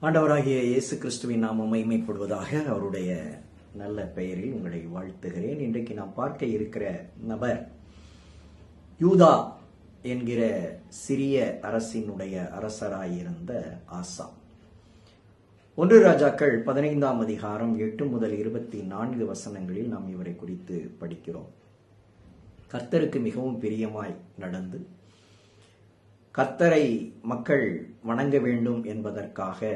ஆண்டவராகிய இயேசு கிறிஸ்துவின் நாமம் மகிமைப்படுவதாக. அவருடைய நல்ல பெயரில் உங்களை வாழ்த்துகிறேன். இன்றைக்கு நாம் பார்க்க இருக்கிற நபர் யூதா என்கிற சிறிய அரசினுடைய அரசராயிருந்த ஆசா. 1 ராஜாக்கள் 15ஆம் அதிகாரம் 8 முதல் 24 வசனங்களில் நாம் இவரை குறித்து படிக்கிறோம். கர்த்தருக்கு மிகவும் பிரியமாய் நடந்து கர்த்தரை மக்கள் வணங்க வேண்டும் என்பதற்காக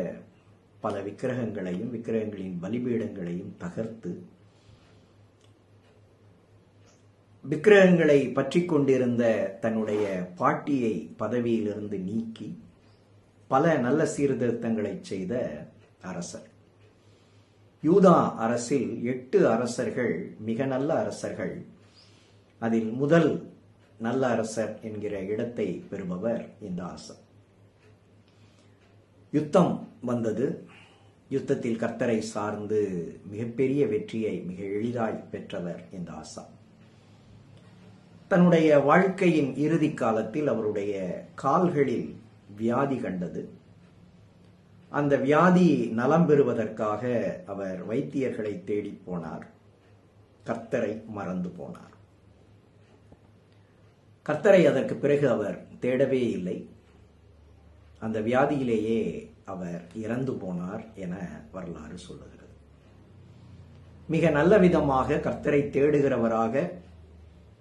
பல விக்கிரகங்களையும் விக்கிரகங்களின் பலிபீடங்களையும் தகர்த்து விக்கிரகங்களை பற்றி கொண்டிருந்த தன்னுடைய பாட்டியை பதவியிலிருந்து நீக்கி பல நல்ல சீர்திருத்தங்களை செய்த அரசர். யூதா அரசில் 8 அரசர்கள் மிக நல்ல அரசர்கள். அதில் முதல் நல்ல அரசர் என்கிற இடத்தை பெறுபவர் இந்த ஆசா. யுத்தம் வந்தது. யுத்தத்தில் கர்த்தரை சார்ந்து மிகப்பெரிய வெற்றியை மிக எளிதாய் பெற்றவர் இந்த ஆசா. தன்னுடைய வாழ்க்கையின் இறுதி காலத்தில் அவருடைய கால்களில் வியாதி கண்டது. அந்த வியாதி நலம் பெறுவதற்காக அவர் வைத்தியர்களை தேடி போனார். கர்த்தரை மறந்து போனார். கர்த்தரை அதற்கு பிறகு அவர் தேடவே இல்லை. அந்த வியாதியிலேயே அவர் இறந்து போனார் என வரலாறு சொல்லுகிறது. மிக நல்ல விதமாக கர்த்தரை தேடுகிறவராக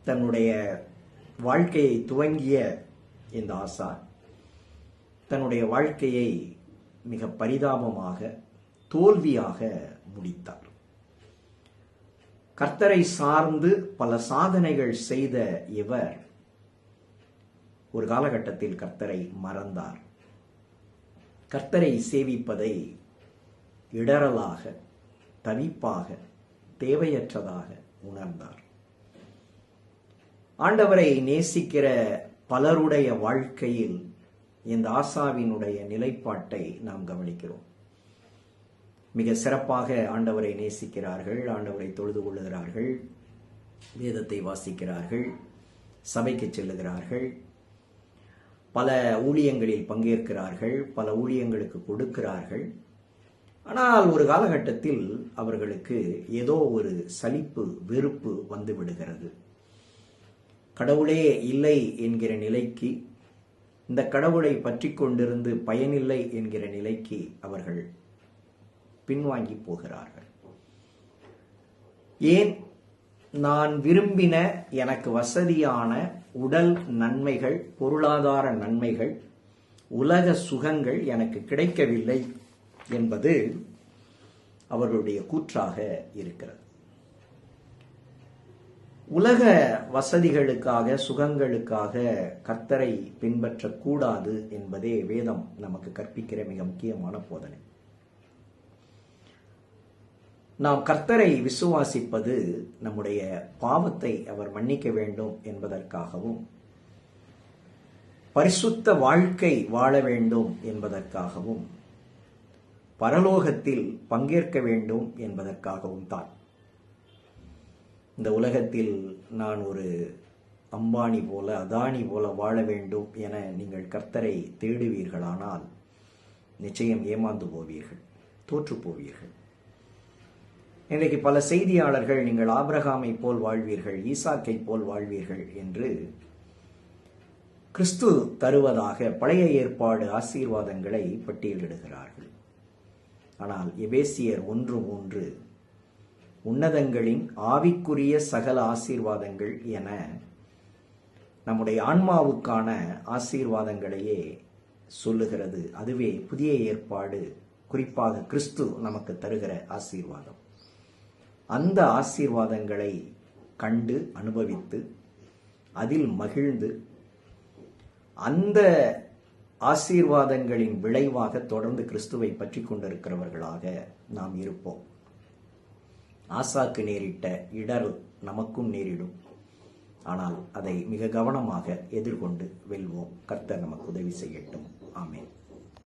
தன்னுடைய வாழ்க்கையை துவங்கிய இந்த ஆசா தன்னுடைய வாழ்க்கையை மிக பரிதாபமாக தோல்வியாக முடித்தார். கர்த்தரை சார்ந்து பல சாதனைகள் செய்த இவர் ஒரு காலகட்டத்தில் கர்த்தரை மறந்தார். கர்த்தரை சேவிப்பதை இடரலாக, தவிப்பாக, தேவையற்றதாக உணர்ந்தார். ஆண்டவரை நேசிக்கிற பலருடைய வாழ்க்கையில் இந்த ஆசாவினுடைய நிலைப்பாட்டை நாம் கவனிக்கிறோம். மிக சிறப்பாக ஆண்டவரை நேசிக்கிறார்கள், ஆண்டவரை தொழுது கொள்ளுகிறார்கள், வேதத்தை வாசிக்கிறார்கள், சபைக்கு செல்லுகிறார்கள், பல ஊழியங்களில் பங்கேற்கிறார்கள், பல ஊழியங்களுக்கு கொடுக்கிறார்கள். ஆனால் ஒரு காலகட்டத்தில் அவர்களுக்கு ஏதோ ஒரு சலிப்பு, வெறுப்பு வந்து விடுகிறது. கடவுளே இல்லை என்கிற நிலைக்கு, இந்த கடவுளை பற்றி கொண்டிருந்து பயனில்லை என்கிற நிலைக்கு அவர்கள் பின்வாங்கி போகிறார்கள். ஏன்? நான் விரும்பின எனக்கு வசதியான உடல் நன்மைகள், பொருளாதார நன்மைகள், உலக சுகங்கள் எனக்கு கிடைக்கவில்லை என்பது அவர்களுடைய கூற்றாக இருக்கிறது. உலக வசதிகளுக்காக, சுகங்களுக்காக கர்த்தரை பின்பற்றக்கூடாது என்பதே வேதம் நமக்கு கற்பிக்கிற மிக முக்கியமான போதனை. நாம் கர்த்தரை விசுவாசிப்பது நம்முடைய பாவத்தை அவர் மன்னிக்க வேண்டும் என்பதற்காகவும், பரிசுத்த வாழ்க்கை வாழ வேண்டும் என்பதற்காகவும், பரலோகத்தில் பங்கேற்க வேண்டும் என்பதற்காகவும் தான். இந்த உலகத்தில் நான் ஒரு அம்பானி போல, அதானி போல வாழ வேண்டும் என நீங்கள் கர்த்தரை தேடுவீர்களானால் நிச்சயம் ஏமாந்து போவீர்கள், தோற்று போவீர்கள். இன்றைக்கு பல செய்தியாளர்கள் நீங்கள் ஆபிரகாமை போல் வாழ்வீர்கள், ஈசாக்கை போல் வாழ்வீர்கள் என்று கிறிஸ்து தருவதாக பழைய ஏற்பாடு ஆசீர்வாதங்களை பட்டியலிடுகிறார்கள். ஆனால் எபேசியர் 1:3 உன்னதங்களின் ஆவிக்குரிய சகல ஆசீர்வாதங்கள் என நம்முடைய ஆன்மாவுக்கான ஆசீர்வாதங்களையே சொல்லுகிறது. அதுவே புதிய ஏற்பாடு, குறிப்பாக கிறிஸ்து நமக்கு தருகிற ஆசீர்வாதம். அந்த ஆசீர்வாதங்களை கண்டு அனுபவித்து அதில் மகிழ்ந்து அந்த ஆசீர்வாதங்களின் விளைவாக தொடர்ந்து கிறிஸ்துவை பற்றி கொண்டிருக்கிறவர்களாக நாம் இருப்போம். ஆசாக்கு நேரிட்ட இடர் நமக்கும் நேரிடும். ஆனால் அதை மிக கவனமாக எதிர்கொண்டு வெல்வோம். கர்த்தர் நமக்கு உதவி செய்யட்டும். ஆமென்.